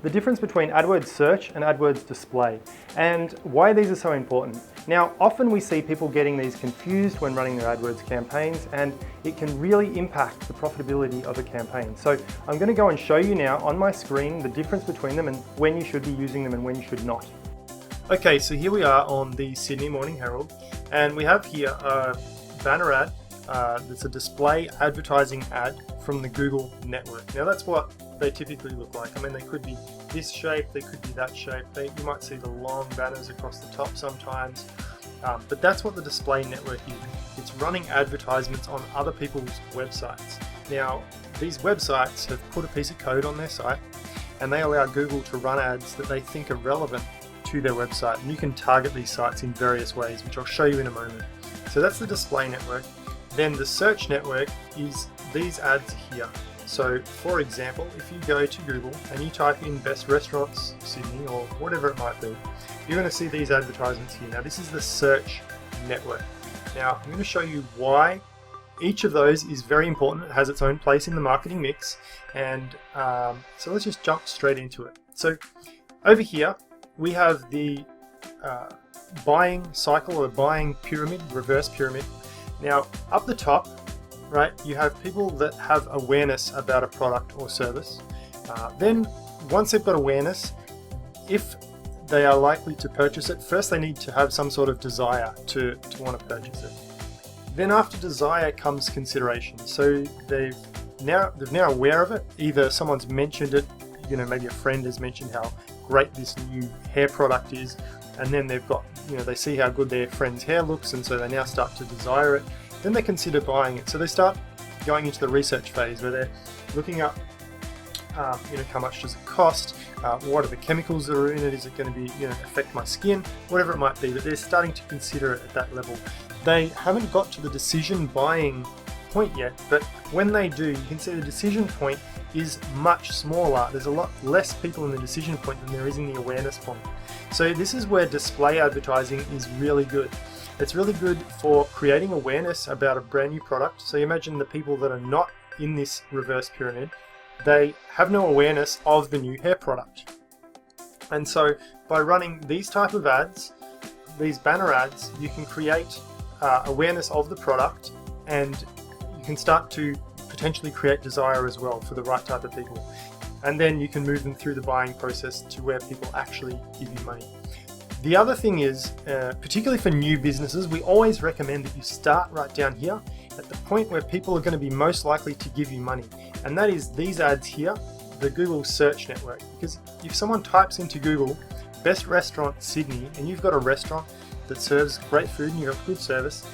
the difference between AdWords search and AdWords display and why these are so important. Now, often we see people getting these confused when running their AdWords campaigns, and it can really impact the profitability of a campaign. So I'm going to go and show you now on my screen the difference between them and when you should be using them and when you should not. Okay, so here we are on the Sydney Morning Herald, and we have here a banner ad that's a display advertising ad from the Google network. Now that's what they typically look like. I mean, they could be this shape, they could be that shape. You might see the long banners across the top sometimes, but that's what the display network is. It's running advertisements on other people's websites. Now, these websites have put a piece of code on their site, and they allow Google to run ads that they think are relevant to their website. And you can target these sites in various ways, which I'll show you in a moment. So that's the display network. Then the search network is these ads here. So for example, if you go to Google and you type in best restaurants Sydney or whatever it might be, you're going to see these advertisements here. Now this is the search network. Now I'm going to show you why each of those is very important. It has its own place in the marketing mix, and so let's just jump straight into it. So over here we have the buying cycle or buying pyramid, reverse pyramid. Now up the top, right, you have people that have awareness about a product or service. Then once they've got awareness, if they are likely to purchase it, first they need to have some sort of desire to want to purchase it. Then after desire comes consideration. So they're now aware of it. Either someone's mentioned it, you know, maybe a friend has mentioned how great this new hair product is, and then they've got, you know, they see how good their friend's hair looks, and so they now start to desire it. Then they consider buying it. So they start going into the research phase where they're looking up, you know, how much does it cost? What are the chemicals that are in it? Is it going to be, you know, affect my skin? Whatever it might be, but they're starting to consider it at that level. They haven't got to the decision buying point yet, but when they do, you can see the decision point is much smaller. There's a lot less people in the decision point than there is in the awareness point. So this is where display advertising is really good. It's really good for creating awareness about a brand new product. So you imagine the people that are not in this reverse pyramid, they have no awareness of the new hair product. And so by running these type of ads, these banner ads, you can create awareness of the product, and you can start to potentially create desire as well for the right type of people. And then you can move them through the buying process to where people actually give you money. The other thing is, particularly for new businesses, we always recommend that you start right down here at the point where people are going to be most likely to give you money. And that is these ads here, the Google search network. Because if someone types into Google, best restaurant Sydney, and you've got a restaurant that serves great food and you've got good service,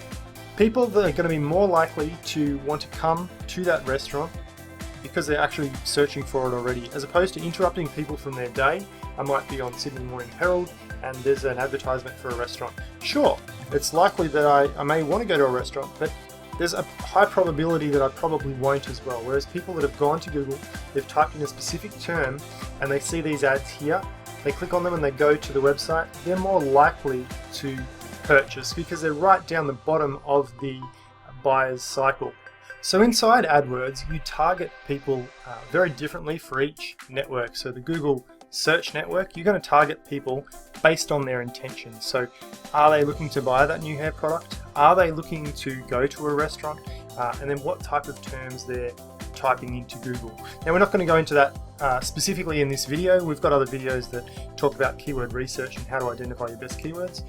people that are going to be more likely to want to come to that restaurant because they're actually searching for it already, as opposed to interrupting people from their day. I might be on Sydney Morning Herald and there's an advertisement for a restaurant. Sure, it's likely that I may want to go to a restaurant, but there's a high probability that I probably won't as well. Whereas people that have gone to Google, they've typed in a specific term and they see these ads here, they click on them and they go to the website, they're more likely to purchase because they're right down the bottom of the buyer's cycle. So inside AdWords, you target people very differently for each network. So the Google search network, you're going to target people based on their intentions. So are they looking to buy that new hair product? Are they looking to go to a restaurant? And then what type of terms they're typing into Google. Now we're not going to go into that specifically in this video. We've got other videos that talk about keyword research and how to identify your best keywords.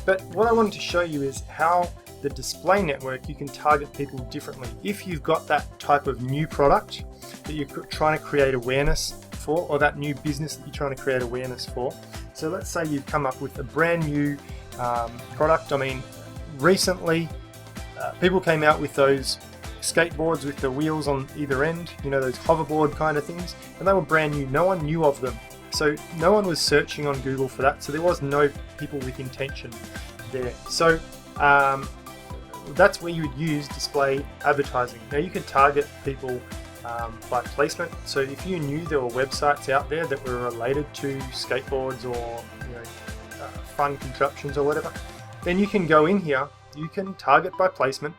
But what I wanted to show you is how the display network, you can target people differently. If you've got that type of new product that you're trying to create awareness for, or that new business that you're trying to create awareness for. So let's say you've come up with a brand new product. I mean, recently people came out with those skateboards with the wheels on either end, you know, those hoverboard kind of things, and they were brand new. No one knew of them. So no one was searching on Google for that. So there was no people with intention there. So that's where you would use display advertising. Now you can target people by placement. So if you knew there were websites out there that were related to skateboards or, you know, fun contraptions or whatever, then you can go in here, you can target by placement,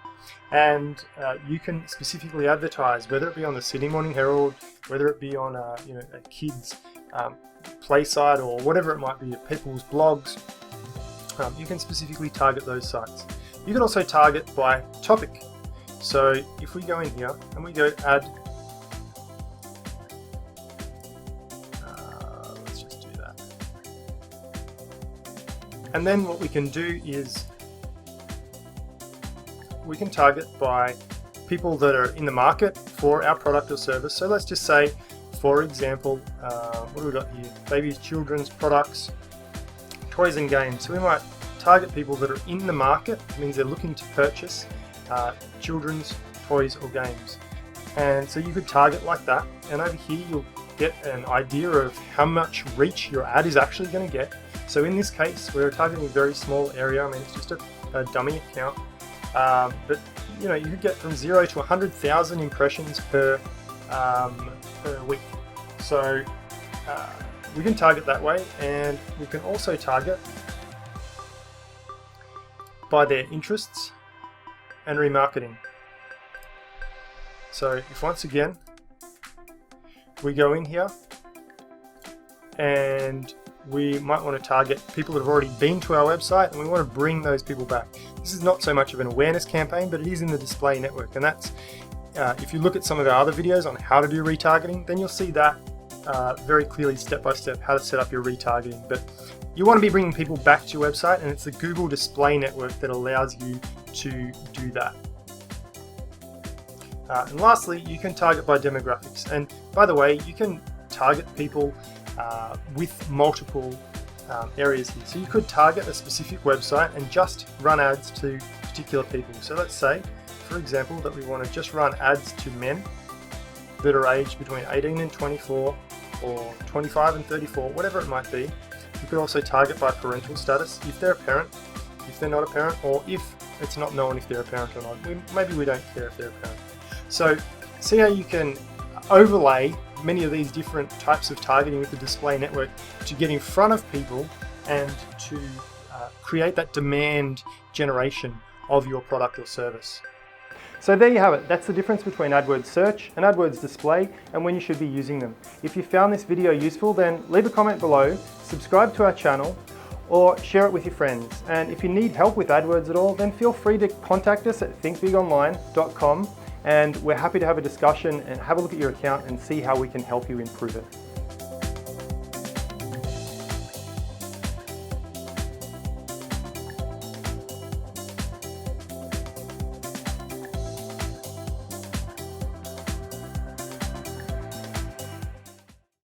and you can specifically advertise, whether it be on the Sydney Morning Herald, whether it be on a kids play site or whatever it might be, people's blogs. You can specifically target those sites. You can also target by topic. So if we go in here and we go add, let's just do that. And then what we can do is we can target by people that are in the market for our product or service. So let's just say, for example, what do we got here? Babies, children's products, toys and games. So we might target people that are in the market. It means they're looking to purchase children's toys or games. And so you could target like that. And over here you'll get an idea of how much reach your ad is actually going to get. So in this case, we're targeting a very small area. I mean, it's just a dummy account. But you know, you could get from 0 to 100,000 impressions per week. So we can target that way, and we can also target by their interests and remarketing. So if once again we go in here and we might want to target people that have already been to our website, and we want to bring those people back. This is not so much of an awareness campaign, but it is in the display network, and that's if you look at some of our other videos on how to do retargeting, then you'll see that very clearly step by step how to set up your retargeting. But you want to be bringing people back to your website, and it's the Google display network that allows you to do that. And lastly, you can target by demographics. And by the way, you can target people with multiple areas here. So you could target a specific website and just run ads to particular people. So let's say, for example, that we want to just run ads to men that are aged between 18 and 24 or 25 and 34, whatever it might be. You could also target by parental status, if they're a parent, if they're not a parent, or if it's not known if they're a parent or not. Maybe we don't care if they're a parent. So see how you can overlay many of these different types of targeting with the display network to get in front of people and to create that demand generation of your product or service. So there you have it. That's the difference between AdWords Search and AdWords Display and when you should be using them. If you found this video useful, then leave a comment below, subscribe to our channel, or share it with your friends. And if you need help with AdWords at all, then feel free to contact us at thinkbigonline.com, and we're happy to have a discussion and have a look at your account and see how we can help you improve it.